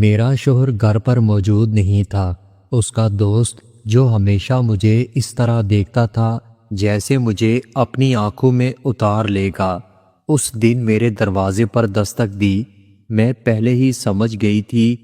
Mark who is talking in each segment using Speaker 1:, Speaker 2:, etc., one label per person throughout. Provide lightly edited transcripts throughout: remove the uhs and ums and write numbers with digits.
Speaker 1: میرا شوہر گھر پر موجود نہیں تھا۔ اس کا دوست جو ہمیشہ مجھے اس طرح دیکھتا تھا جیسے مجھے اپنی آنکھوں میں اتار لے گا، اس دن میرے دروازے پر دستک دی۔ میں پہلے ہی سمجھ گئی تھی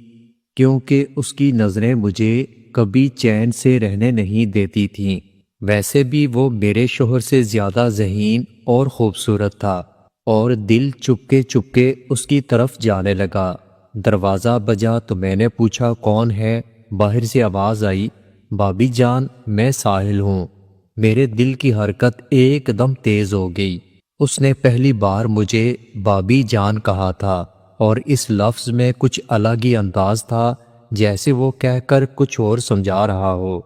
Speaker 1: کیونکہ اس کی نظریں مجھے کبھی چین سے رہنے نہیں دیتی تھیں۔ ویسے بھی وہ میرے شوہر سے زیادہ ذہین اور خوبصورت تھا، اور دل چپکے چپکے اس کی طرف جانے لگا۔ دروازہ بجا تو میں نے پوچھا کون ہے؟ باہر سے آواز آئی، بھابی جان میں ساحل ہوں۔ میرے دل کی حرکت ایک دم تیز ہو گئی۔ اس نے پہلی بار مجھے بھابی جان کہا تھا، اور اس لفظ میں کچھ الگ ہی انداز تھا، جیسے وہ کہہ کر کچھ اور سمجھا رہا ہو۔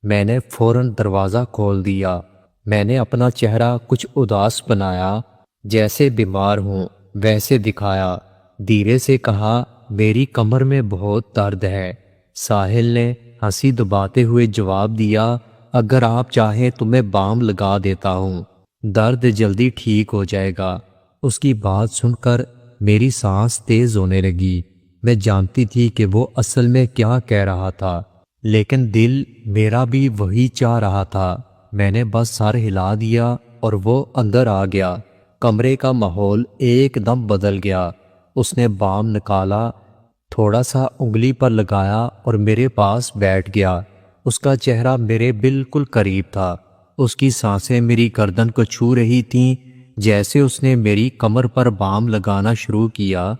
Speaker 1: میں نے فوراً دروازہ کھول دیا۔ میں نے اپنا چہرہ کچھ اداس بنایا، جیسے بیمار ہوں ویسے دکھایا۔ دھیرے سے کہا، میری کمر میں بہت درد ہے۔ ساحل نے ہنسی دباتے ہوئے جواب دیا، اگر آپ چاہیں تو میں بام لگا دیتا ہوں، درد جلدی ٹھیک ہو جائے گا۔ اس کی بات سن کر میری سانس تیز ہونے لگی۔ میں جانتی تھی کہ وہ اصل میں کیا کہہ رہا تھا، لیکن دل میرا بھی وہی چاہ رہا تھا۔ میں نے بس سر ہلا دیا اور وہ اندر آ گیا۔ کمرے کا ماحول ایک دم بدل گیا۔ اس نے بام نکالا، تھوڑا سا انگلی پر لگایا اور میرے پاس بیٹھ گیا۔ اس کا چہرہ میرے بالکل قریب تھا۔ اس کی سانسیں میری گردن کو چھو رہی تھیں۔ جیسے اس نے میری کمر پر بام لگانا شروع کیا،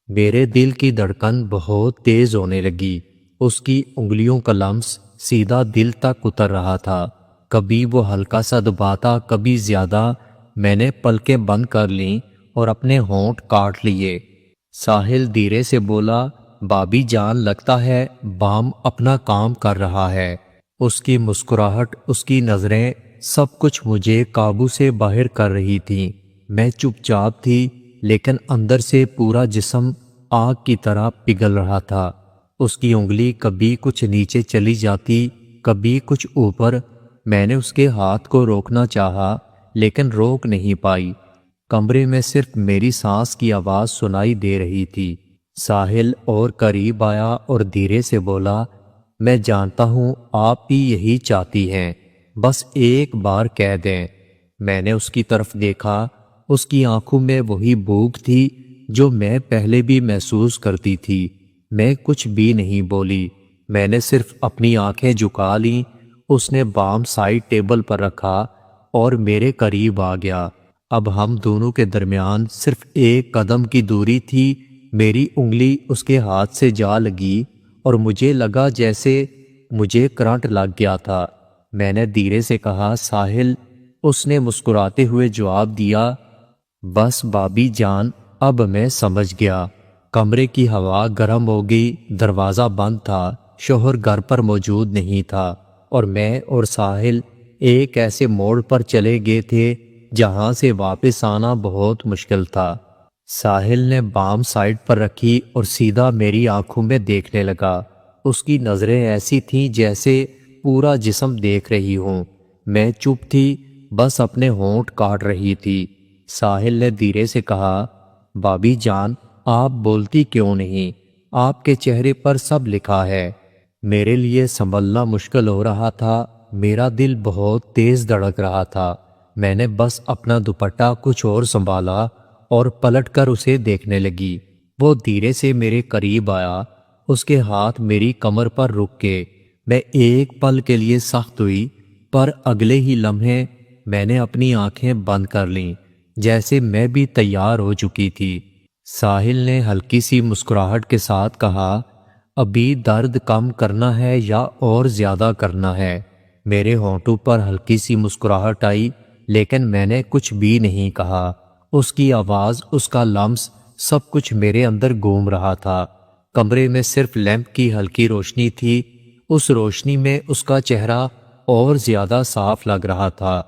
Speaker 1: میرے دل کی دھڑکن بہت تیز ہونے لگی۔ اس کی انگلیوں کا لمس سیدھا دل تک اتر رہا تھا، کبھی وہ ہلکا سا دباتا، کبھی زیادہ۔ میں نے پلکیں بند کر لیں اور اپنے ہونٹ کاٹ لیے۔ ساحل دھیرے سے بولا، بھابی جان لگتا ہے بام اپنا کام کر رہا ہے۔ اس کی مسکراہٹ، اس کی نظریں، سب کچھ مجھے قابو سے باہر کر رہی تھیں۔ میں چپ چاپ تھی، لیکن اندر سے پورا جسم آگ کی طرح پگھل رہا تھا۔ اس کی انگلی کبھی کچھ نیچے چلی جاتی، کبھی کچھ اوپر۔ میں نے اس کے ہاتھ کو روکنا چاہا، لیکن روک نہیں پائی۔ کمرے میں صرف میری سانس کی آواز سنائی دے رہی تھی۔ ساحل اور قریب آیا اور دھیرے سے بولا، میں جانتا ہوں آپ بھی یہی چاہتی ہیں، بس ایک بار کہہ دیں۔ میں نے اس کی طرف دیکھا۔ اس کی آنکھوں میں وہی بھوک تھی جو میں پہلے بھی محسوس کرتی تھی۔ میں کچھ بھی نہیں بولی، میں نے صرف اپنی آنکھیں جھکا لیں۔ اس نے بام سائڈ ٹیبل پر رکھا اور میرے قریب آ گیا۔ اب ہم دونوں کے درمیان صرف ایک قدم کی دوری تھی۔ میری انگلی اس کے ہاتھ سے جا لگی اور مجھے لگا جیسے مجھے کرنٹ لگ گیا تھا۔ میں نے دھیرے سے کہا، ساحل۔ اس نے مسکراتے ہوئے جواب دیا، بس بھابی جان اب میں سمجھ گیا۔ کمرے کی ہوا گرم ہو گئی۔ دروازہ بند تھا، شوہر گھر پر موجود نہیں تھا، اور میں اور ساحل ایک ایسے موڑ پر چلے گئے تھے جہاں سے واپس آنا بہت مشکل تھا۔ ساحل نے بام سائڈ پر رکھی اور سیدھا میری آنکھوں میں دیکھنے لگا۔ اس کی نظریں ایسی تھیں جیسے پورا جسم دیکھ رہی ہوں۔ میں چپ تھی، بس اپنے ہونٹ کاٹ رہی تھی۔ ساحل نے دھیرے سے کہا، بھابی جان آپ بولتی کیوں نہیں؟ آپ کے چہرے پر سب لکھا ہے۔ میرے لیے سنبھلنا مشکل ہو رہا تھا، میرا دل بہت تیز دھڑک رہا تھا۔ میں نے بس اپنا دوپٹہ کچھ اور سنبھالا اور پلٹ کر اسے دیکھنے لگی۔ وہ دھیرے سے میرے قریب آیا، اس کے ہاتھ میری کمر پر رک کے۔ میں ایک پل کے لیے سخت ہوئی، پر اگلے ہی لمحے میں نے اپنی آنکھیں بند کر لیں، جیسے میں بھی تیار ہو چکی تھی۔ ساحل نے ہلکی سی مسکراہٹ کے ساتھ کہا، ابھی درد کم کرنا ہے یا اور زیادہ کرنا ہے؟ میرے ہونٹوں پر ہلکی سی مسکراہٹ آئی، لیکن میں نے کچھ بھی نہیں کہا۔ اس کی آواز، اس کا لمس، سب کچھ میرے اندر گھوم رہا تھا۔ کمرے میں صرف لیمپ کی ہلکی روشنی تھی۔ اس روشنی میں اس کا چہرہ اور زیادہ صاف لگ رہا تھا۔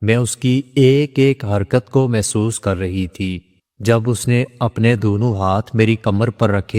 Speaker 1: میں اس کی ایک ایک حرکت کو محسوس کر رہی تھی۔ جب اس نے اپنے دونوں ہاتھ میری کمر پر رکھے